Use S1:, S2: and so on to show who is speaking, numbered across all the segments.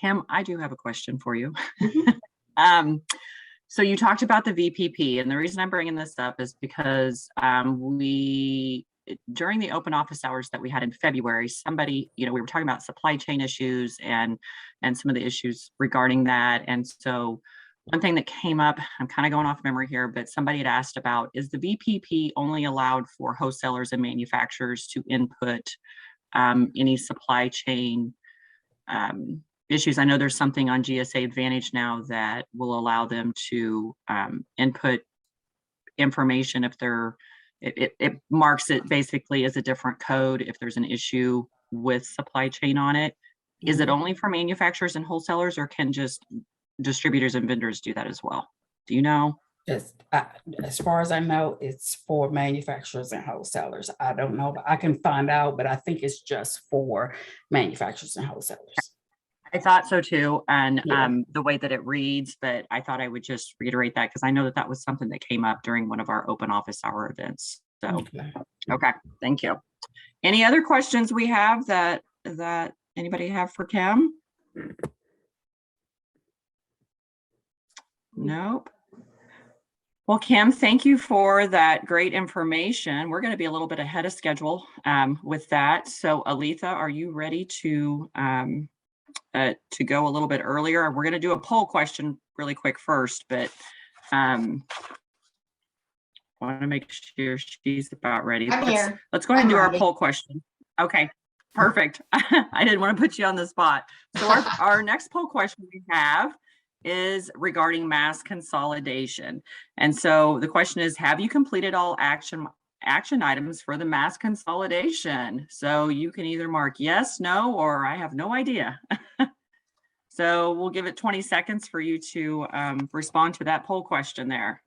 S1: Kim, I do have a question for you.
S2: Mhm.
S1: So you talked about the VPP, and the reason I'm bringing this up is because during the open office hours that we had in February, somebody, we were talking about supply chain issues and some of the issues regarding that. And so one thing that came up, I'm kind of going off memory here, but somebody had asked about, is the VPP only allowed for wholesalers and manufacturers to input any supply chain issues? I know there's something on GSA Advantage now that will allow them to input information if it marks it basically as a different code if there's an issue with supply chain on it. Is it only for manufacturers and wholesalers, or can just distributors and vendors do that as well? Do you know?
S2: As far as I know, it's for manufacturers and wholesalers. I don't know, but I can find out, but I think it's just for manufacturers and wholesalers.
S1: I thought so too, and
S2: Yeah.
S1: the way that it reads, but I thought I would just reiterate that because I know that was something that came up during one of our open office hour events. So, okay, thank you. Any other questions we have that anybody have for Kim? Nope. Well, Kim, thank you for that great information. We're going to be a little bit ahead of schedule with that. So, Aletha, are you ready to go a little bit earlier? We're going to do a poll question really quick first, but want to make sure she's about ready. Let's go ahead and do our poll question. Okay, perfect. I didn't want to put you on the spot. So our next poll question we have is regarding mass consolidation. And so the question is, have you completed all action items for the mass consolidation? So you can either mark yes, no, or I have no idea. So we'll give it 20 seconds for you to respond to that poll question there.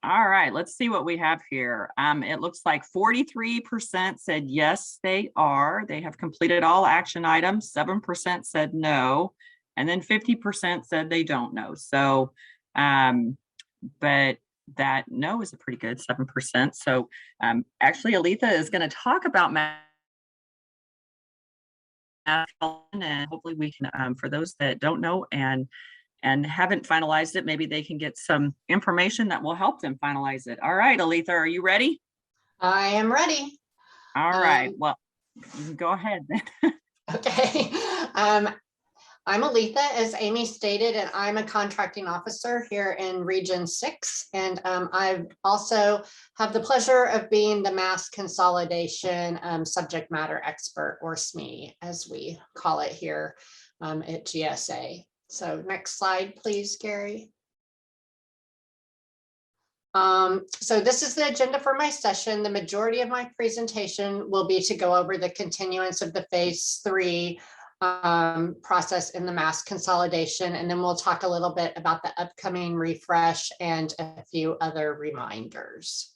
S1: All right, let's see what we have here. It looks like 43% said yes, they are. They have completed all action items. 7% said no, and then 50% said they don't know. So, but that no is a pretty good 7%. So, actually, Aletha is going to talk about math, and hopefully we can, for those that don't know and haven't finalized it, maybe they can get some information that will help them finalize it. All right, Aletha, are you ready?
S3: I am ready.
S1: All right, well, you can go ahead then.
S3: Okay. I'm Aletha, as Amy stated, and I'm a contracting officer here in Region 6. And I also have the pleasure of being the mass consolidation subject matter expert, or SME, as we call it here at GSA. So next slide, please, Gary. So this is the agenda for my session. The majority of my presentation will be to go over the continuance of the phase 3 process in the mass consolidation, and then we'll talk a little bit about the upcoming refresh and a few other reminders.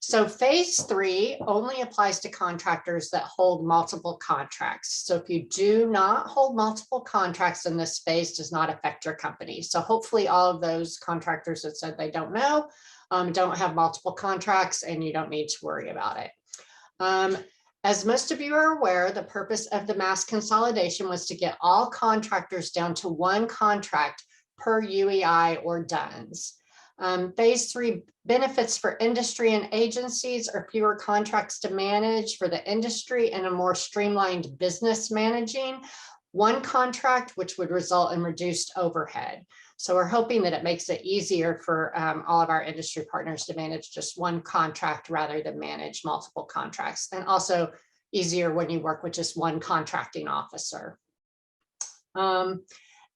S3: So phase 3 only applies to contractors that hold multiple contracts. So if you do not hold multiple contracts, then this phase does not affect your company. So hopefully all of those contractors that said they don't know, don't have multiple contracts, and you don't need to worry about it. As most of you are aware, the purpose of the mass consolidation was to get all contractors down to one contract per UEI or DUNS. Phase 3 benefits for industry and agencies are fewer contracts to manage for the industry and a more streamlined business managing one contract, which would result in reduced overhead. So we're hoping that it makes it easier for all of our industry partners to manage just one contract rather than manage multiple contracts, and also easier when you work with just one contracting officer.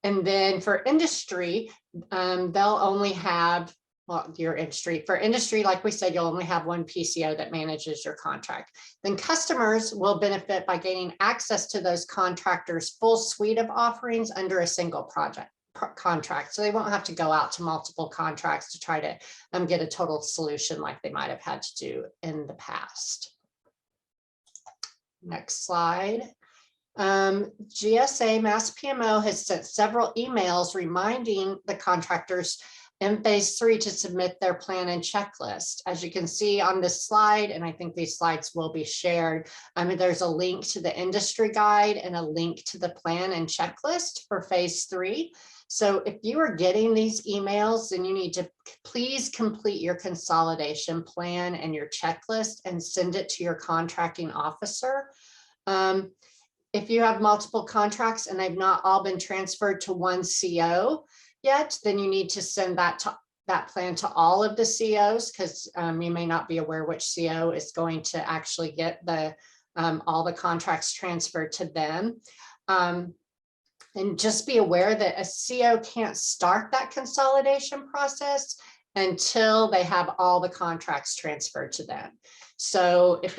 S3: And then for industry, they'll only have, well, your industry. For industry, like we said, you'll only have one PCO that manages your contract. Then customers will benefit by gaining access to those contractors' full suite of offerings under a single project contract. So they won't have to go out to multiple contracts to try to get a total solution like they might have had to do in the past. Next slide. GSA Mass PMO has sent several emails reminding the contractors in phase 3 to submit their plan and checklist. As you can see on this slide, and I think these slides will be shared, there's a link to the industry guide and a link to the plan and checklist for phase 3. So if you are getting these emails, then you need to please complete your consolidation plan and your checklist and send it to your contracting officer. If you have multiple contracts and they've not all been transferred to one CO yet, then you need to send that plan to all of the COs, because you may not be aware which CO is going to actually get all the contracts transferred to them. And just be aware that a CO can't start that consolidation process until they have all the contracts transferred to them. So if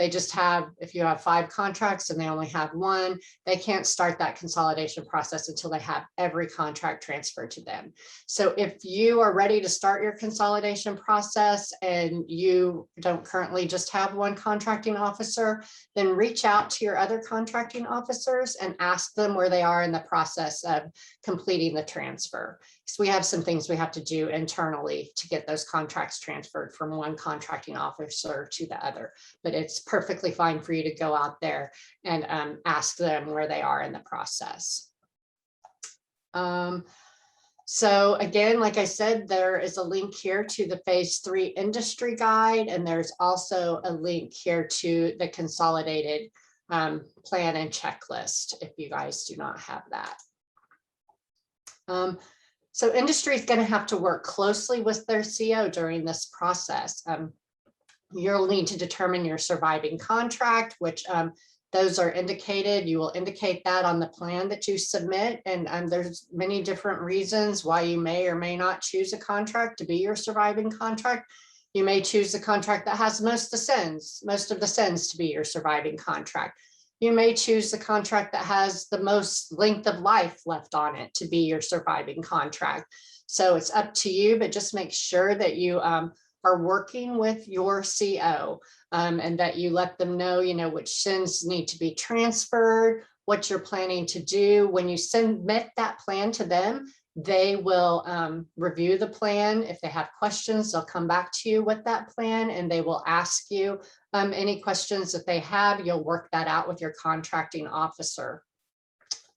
S3: you have 5 contracts and they only have 1, they can't start that consolidation process until they have every contract transferred to them. So if you are ready to start your consolidation process and you don't currently just have 1 contracting officer, then reach out to your other contracting officers and ask them where they are in the process of completing the transfer. So we have some things we have to do internally to get those contracts transferred from one contracting officer to the other, but it's perfectly fine for you to go out there and ask them where they are in the process. So again, like I said, there is a link here to the phase 3 industry guide, and there's also a link here to the consolidated plan and checklist if you guys do not have that. So industry is going to have to work closely with their CO during this process. You'll need to determine your surviving contract, which those are indicated. You will indicate that on the plan that you submit. And there's many different reasons why you may or may not choose a contract to be your surviving contract. You may choose the contract that has most of the sins to be your surviving contract. You may choose the contract that has the most length of life left on it to be your surviving contract. So it's up to you, but just make sure that you are working with your CO and that you let them know, which sins need to be transferred, what you're planning to do. When you submit that plan to them, they will review the plan. If they have questions, they'll come back to you with that plan and they will ask you any questions that they have. You'll work that out with your contracting officer.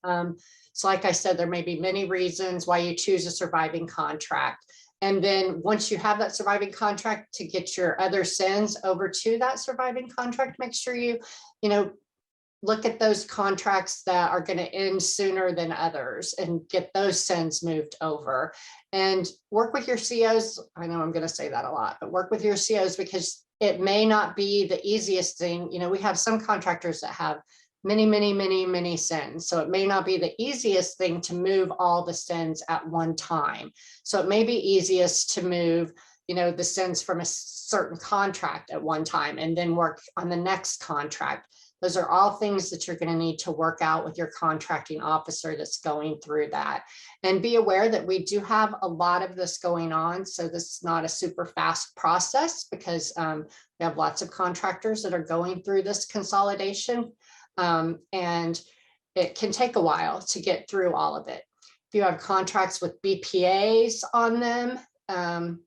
S3: So like I said, there may be many reasons why you choose a surviving contract. And then once you have that surviving contract, to get your other sins over to that surviving contract, make sure you look at those contracts that are going to end sooner than others and get those sins moved over, and work with your COs. I know I'm going to say that a lot, but work with your COs, because it may not be the easiest thing. We have some contractors that have many sins. So it may not be the easiest thing to move all the sins at one time. So it may be easiest to move, the sins from a certain contract at one time and then work on the next contract. Those are all things that you're going to need to work out with your contracting officer that's going through that. And be aware that we do have a lot of this going on. So this is not a super fast process, because we have lots of contractors that are going through this consolidation. And it can take a while to get through all of it. If you have contracts with BPAs on them,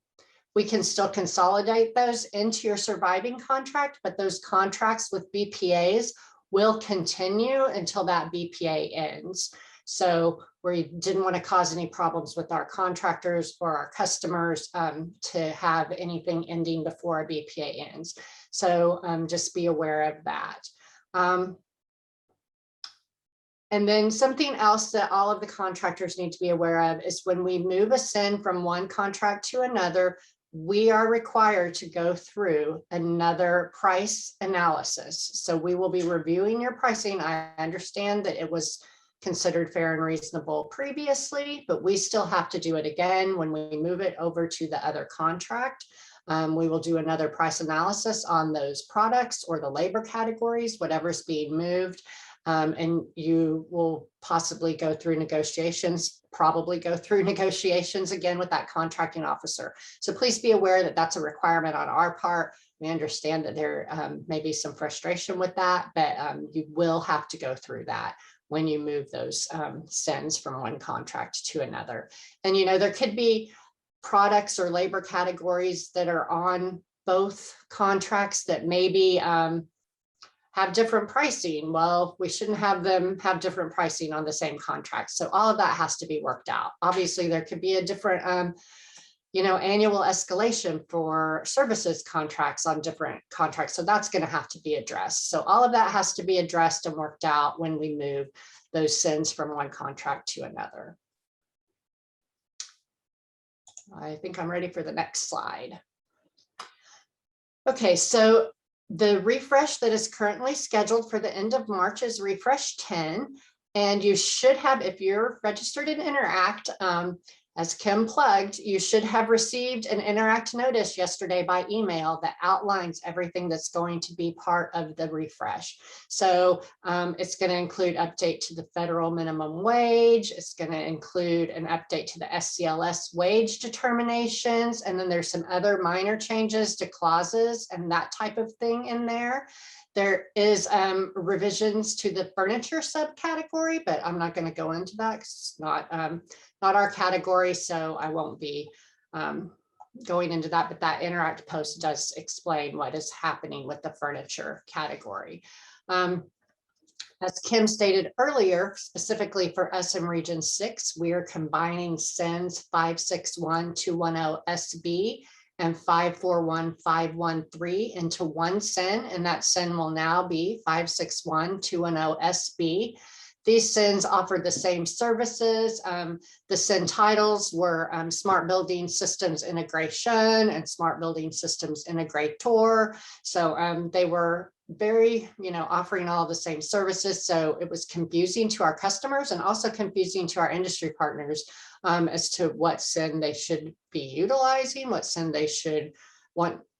S3: we can still consolidate those into your surviving contract, but those contracts with BPAs will continue until that BPA ends. So we didn't want to cause any problems with our contractors or our customers to have anything ending before a BPA ends. So just be aware of that. And then something else that all of the contractors need to be aware of is when we move a sin from one contract to another, we are required to go through another price analysis. So we will be reviewing your pricing. I understand that it was considered fair and reasonable previously, but we still have to do it again when we move it over to the other contract. We will do another price analysis on those products or the labor categories, whatever's being moved. And you will possibly go through negotiations, again with that contracting officer. So please be aware that that's a requirement on our part. We understand that there may be some frustration with that, but you will have to go through that when you move those sends from one contract to another. And, there could be products or labor categories that are on both contracts that maybe have different pricing. Well, we shouldn't have them have different pricing on the same contract. So all of that has to be worked out. Obviously, there could be a different annual escalation for services contracts on different contracts. So that's going to have to be addressed. So all of that has to be addressed and worked out when we move those sends from one contract to another. I think I'm ready for the next slide. Okay, so the refresh that is currently scheduled for the end of March is refresh 10. And you should have, if you're registered in Interact, as Kim plugged, you should have received an Interact notice yesterday by email that outlines everything that's going to be part of the refresh. So it's going to include update to the federal minimum wage. It's going to include an update to the SCLS wage determinations. And then there's some other minor changes to clauses and that type of thing in there. There is revisions to the furniture subcategory, but I'm not going to go into that because it's not our category, so I won't be going into that, but that Interact post does explain what is happening with the furniture category. As Kim stated earlier, specifically for us in Region 6, we are combining sends 561-210 SB and 541-513 into one send, and that send will now be 561-210 SB. These sends offered the same services. The send titles were Smart Building Systems Integration and Smart Building Systems Integrator. So they were very, offering all the same services. So it was confusing to our customers and also confusing to our industry partners as to what send they should be utilizing, what send they should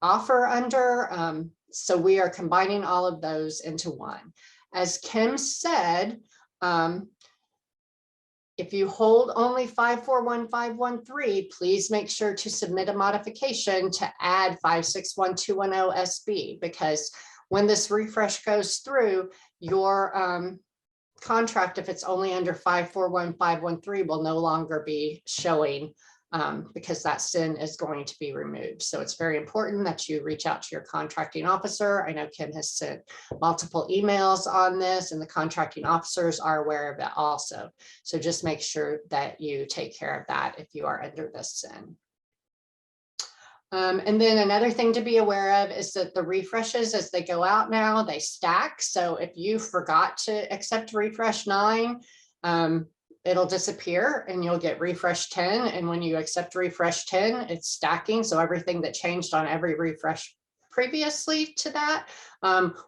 S3: offer under. So we are combining all of those into one. As Kim said, if you hold only 541-513, please make sure to submit a modification to add 561-210 SB, because when this refresh goes through, your contract, if it's only under 541-513, will no longer be showing because that SIN is going to be removed. So it's very important that you reach out to your contracting officer. I know Kim has sent multiple emails on this, and the contracting officers are aware of it also. So just make sure that you take care of that if you are under this SIN. And then another thing to be aware of is that the refreshes, as they go out now, they stack. So if you forgot to accept refresh 9, it'll disappear and you'll get refresh 10. And when you accept refresh 10, it's stacking. So everything that changed on every refresh previously to that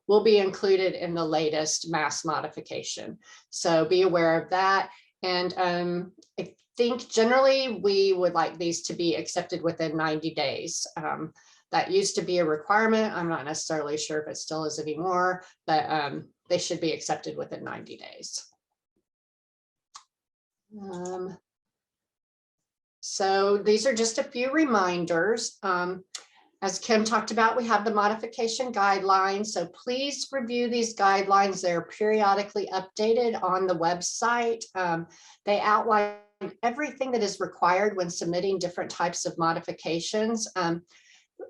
S3: will be included in the latest mass modification. So be aware of that. And I think generally we would like these to be accepted within 90 days. That used to be a requirement. I'm not necessarily sure if it still is anymore, but they should be accepted within 90 days. So these are just a few reminders. As Kim talked about, we have the modification guidelines. So please review these guidelines. They're periodically updated on the website. They outline everything that is required when submitting different types of modifications.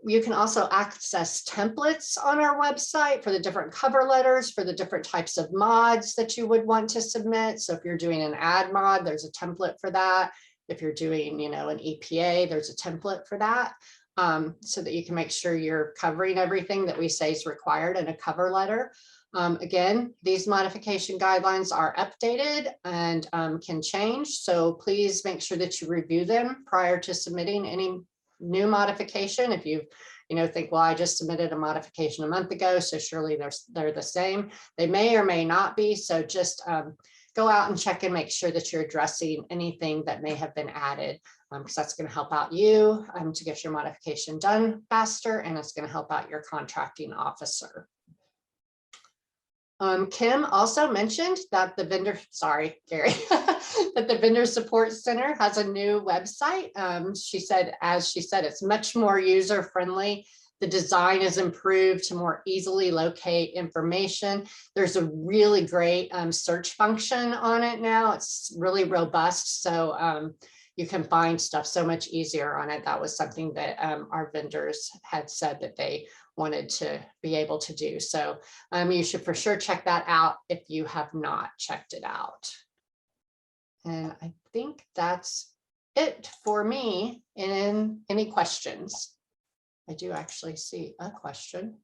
S3: You can also access templates on our website for the different cover letters, for the different types of mods that you would want to submit. So if you're doing an ad mod, there's a template for that. If you're doing, an EPA, there's a template for that. So that you can make sure you're covering everything that we say is required in a cover letter. Again, these modification guidelines are updated and can change. So please make sure that you review them prior to submitting any new modification. If you think, well, I just submitted a modification a month ago, so surely they're the same. They may or may not be. So just go out and check and make sure that you're addressing anything that may have been added, because that's going to help out you to get your modification done faster, and it's going to help out your contracting officer. Kim also mentioned that the vendor, sorry, Gary, that the vendor support center has a new website. She said, as she said, it's much more user friendly. The design is improved to more easily locate information. There's a really great search function on it now. It's really robust. So you can find stuff so much easier on it. That was something that our vendors had said that they wanted to be able to do. So you should for sure check that out if you have not checked it out. And I think that's it for me. And any questions? I do actually see a question.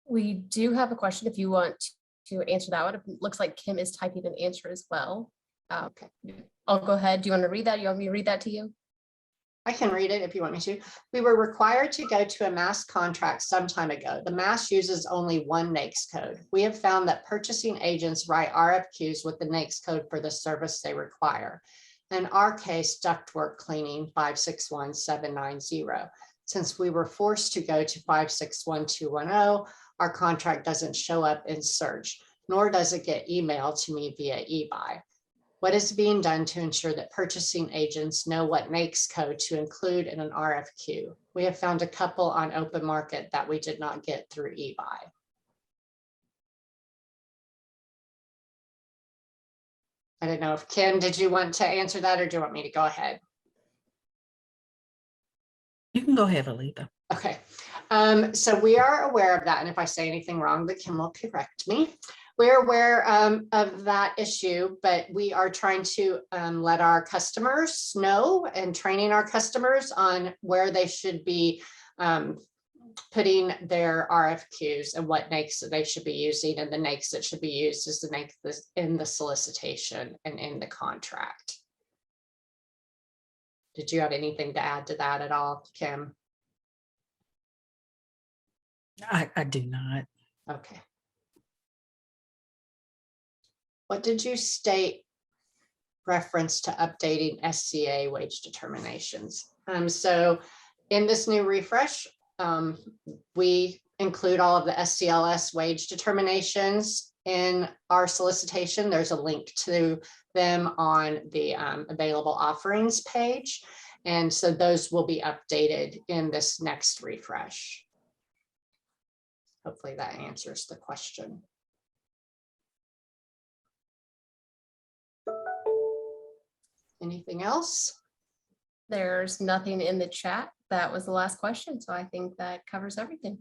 S4: We do have a question if you want to answer that one. It looks like Kim is typing an answer as well.
S3: Okay.
S4: I'll go ahead. Do you want to read that? You want me to read that to you?
S3: I can read it if you want me to. We were required to go to a mass contract some time ago. The mass uses only one NAICS code. We have found that purchasing agents write RFQs with the NAICS code for the service they require. In our case, ductwork cleaning 561790. Since we were forced to go to 561210, our contract doesn't show up in search, nor does it get emailed to me via eBuy. What is being done to ensure that purchasing agents know what NAICS code to include in an RFQ? We have found a couple on open market that we did not get through eBuy. I don't know if Kim, did you want to answer that or do you want me to go ahead?
S5: You can go ahead, Alita.
S3: Okay, so we are aware of that. And if I say anything wrong, then Kim will correct me. We're aware of that issue, but we are trying to let our customers know and training our customers on where they should be putting their RFQs and what NAICS that they should be using. And the NAICS that should be used is the NAICS in the solicitation and in the contract. Did you have anything to add to that at all, Kim?
S5: I do not.
S3: Okay. What did you state reference to updating SCA wage determinations? So in this new refresh, we include all of the SCLS wage determinations in our solicitation. There's a link to them on the available offerings page. And so those will be updated in this next refresh. Hopefully that answers the question. Anything else?
S4: There's nothing in the chat. That was the last question. So I think that covers everything.